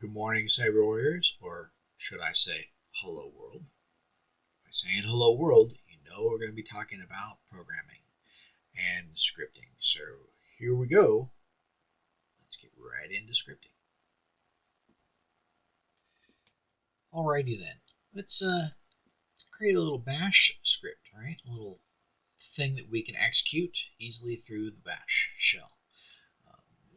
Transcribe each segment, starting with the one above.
Good morning, Cyber Warriors, or should I say, hello world. By saying hello world, you know we're going to be talking about programming and scripting. So here we go. Let's get right into scripting. Alrighty then, let's create a little bash script, right? A little thing that we can execute easily through the bash shell.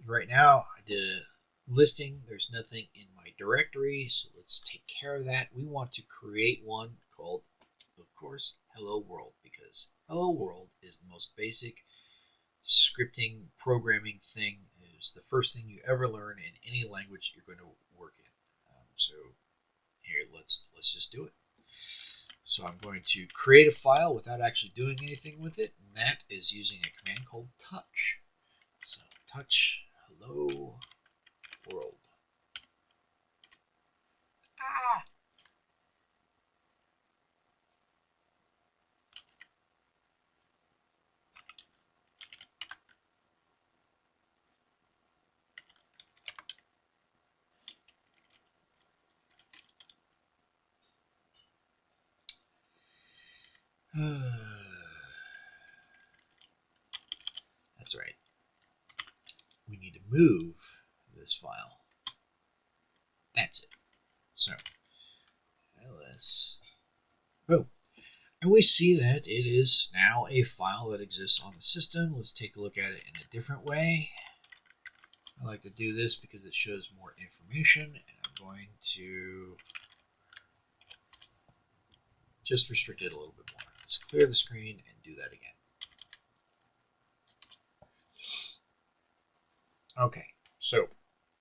Right now, I did a listing. There's nothing in my directory, so let's take care of that. We want to create one called, of course, hello world, because hello world is the most basic scripting programming thing. It's the first thing you ever learn in any language you're going to work in. So here, let's just do it. So I'm going to create a file without actually doing anything with it, and that is using a command called touch. So touch hello world. Ah! That's right. We need to move this file. That's it. So, ls, boom. And we see that it is now a file that exists on the system. Let's take a look at it in a different way. I like to do this because it shows more information, and I'm going to just restrict it a little bit more. Let's clear the screen and do that again. Okay, so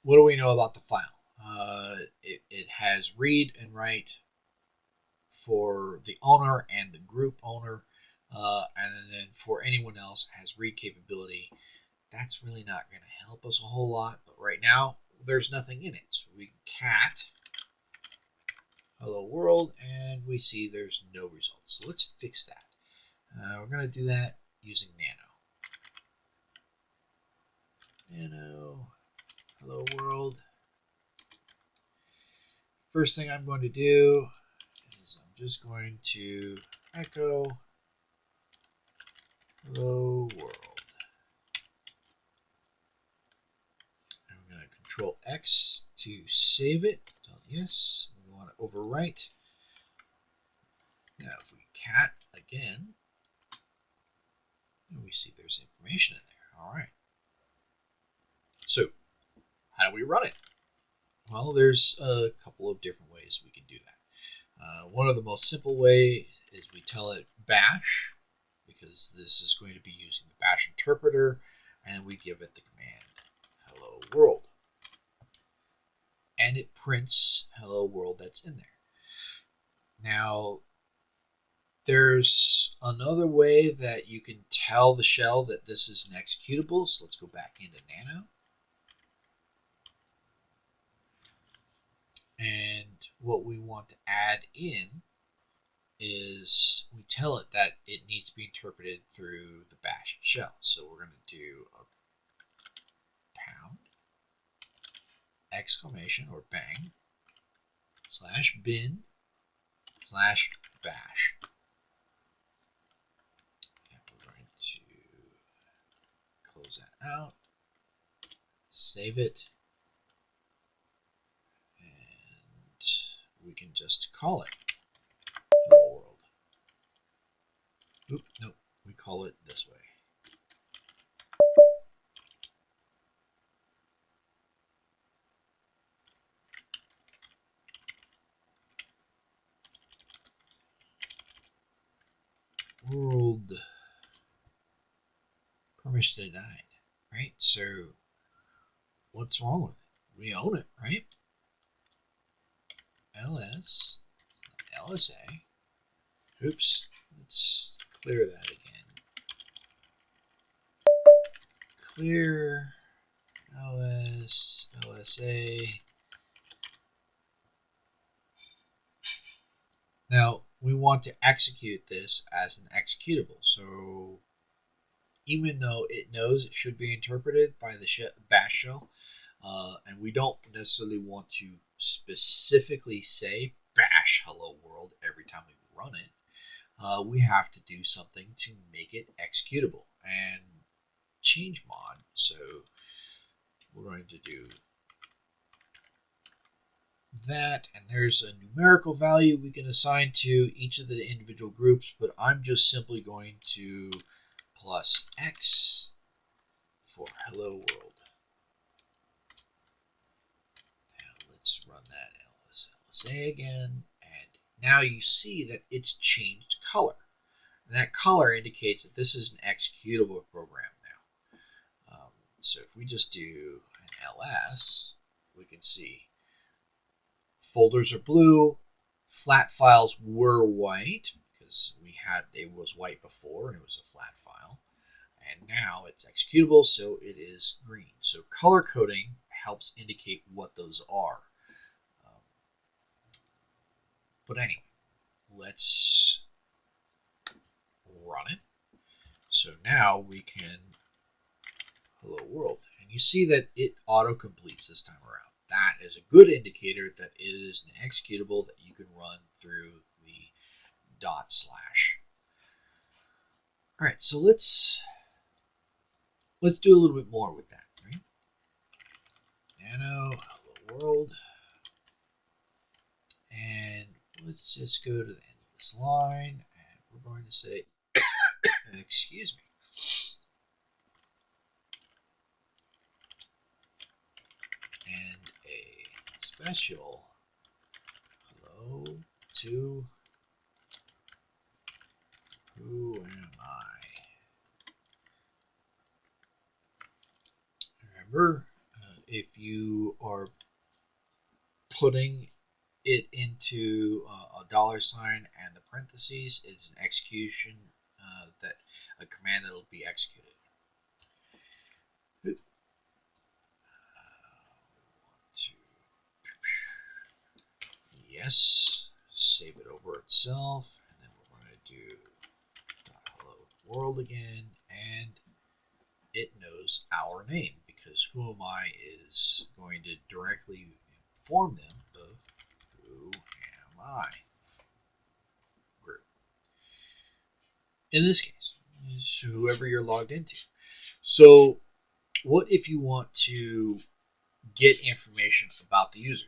what do we know about the file? It has read and write for the owner and the group owner, and then for anyone else has read capability. That's really not going to help us a whole lot, but right now there's nothing in it. So we cat hello world, and we see there's no results. So let's fix that. We're going to do that using nano. Nano hello world. First thing I'm going to do is I'm just going to echo hello world. And we're going to control X to save it. Yes, we want to overwrite. Now if we cat again, we see there's information in there. All right. So how do we run it? Well, there's a couple of different ways we can do that. One of the most simple ways is we tell it bash, because this is going to be using the bash interpreter, and we give it the command hello world. And it prints hello world that's in there. Now, there's another way that you can tell the shell that this is an executable. So let's go back into nano. And what we want to add in is we tell it that it needs to be interpreted through the bash shell. So we're going to do a pound exclamation or bang slash bin slash bash. And we're going to close that out, save it, and we can just call it hello world. Oop, nope, we call it this way. World permission denied, right? So what's wrong with it? We own it, right? ls lsa. Oops, let's clear that again. Clear ls lsa. Now we want to execute this as an executable. So even though it knows it should be interpreted by the bash shell, and we don't necessarily want to specifically say bash hello world every time we run it. We have to do something to make it executable. And chmod, so we're going to do that, and there's a numerical value we can assign to each of the individual groups, but I'm just simply going to plus x for hello world. Now let's run that LSA again, and now you see that it's changed color. And that color indicates that this is an executable program now. So if we just do an ls, we can see folders are blue, flat files were white because it was white before and it was a flat file, and now it's executable, so it is green. So color coding helps indicate what those are. But anyway, let's run it. So now we can hello world, and you see that it auto completes this time around. That is a good indicator that it is an executable that you can run through the /. All right, so let's do a little bit more with that, right? Nano hello world, and let's just go to the end of this line, and we're going to say, excuse me. And a special hello to who am I? Remember, if you are putting it into a $sign and the parentheses, it's an execution, that a command that will be executed. Yes, save it over itself, and then we're going to do hello world again, and it knows our name because whoami is going to directly inform them of who am I group. In this case, is whoever you're logged into. So what if you want to get information about the user?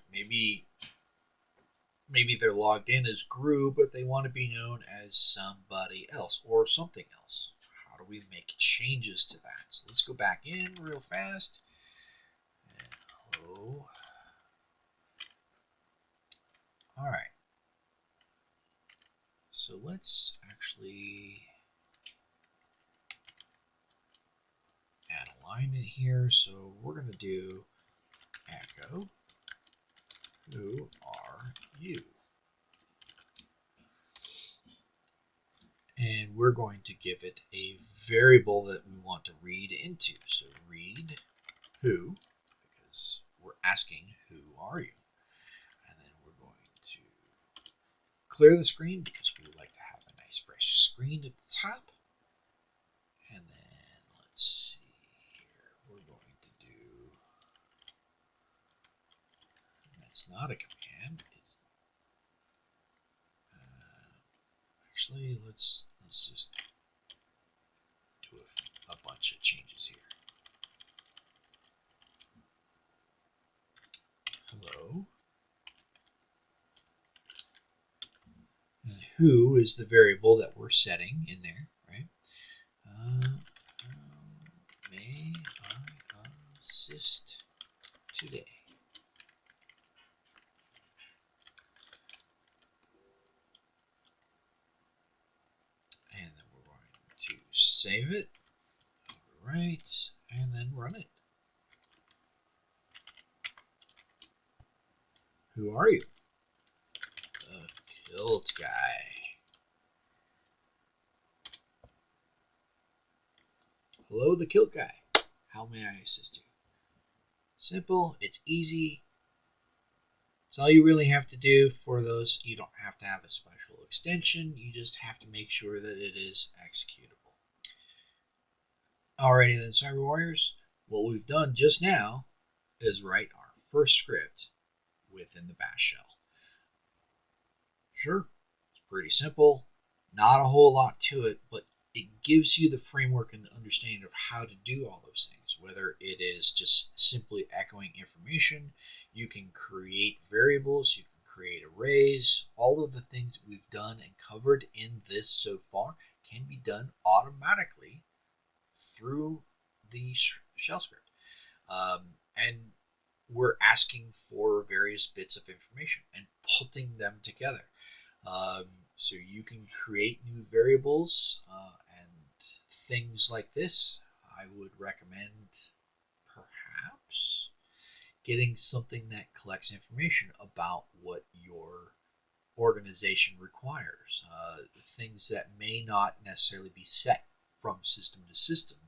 Maybe they're logged in as Gru, but they want to be known as somebody else or something else. How do we make changes to that? So let's go back in real fast. And hello. All right. So let's actually add a line in here. So we're going to do echo, who are you? And we're going to give it a variable that we want to read into. So read who, because we're asking who are you? And then we're going to clear the screen because we would like to have a nice fresh screen at the top. And then let's see here, we're going to do, that's not a command. It's, actually, let's just do a bunch of changes here. Hello. And who is the variable that we're setting in there, right? May I assist today? And then we're going to save it, overwrite, and then run it. Who are you? The Kilt Guy. Hello, the Kilt Guy. How may I assist you? Simple, it's easy. It's all you really have to do for those. You don't have to have a special extension. You just have to make sure that it is executable. Alrighty then, Cyber Warriors. What we've done just now is write our first script within the bash shell. Sure, it's pretty simple, not a whole lot to it, but it gives you the framework and the understanding of how to do all those things. Whether it is just simply echoing information, you can create variables, you can create arrays, all of the things that we've done and covered in this so far can be done automatically through the shell script. And we're asking for various bits of information and putting them together. So you can create new variables and things like this. I would recommend perhaps getting something that collects information about what your organization requires. Things that may not necessarily be set from system to system,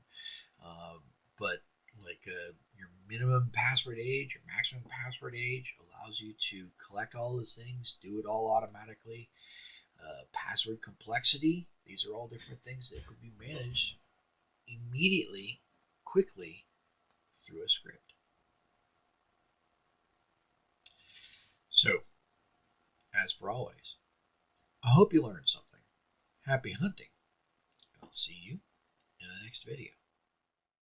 but like your minimum password age, your maximum password age allows you to collect all those things, do it all automatically. Password complexity, these are all different things that could be managed immediately, quickly through a script. So, as for always, I hope you learned something. Happy hunting. I'll see you in the next video.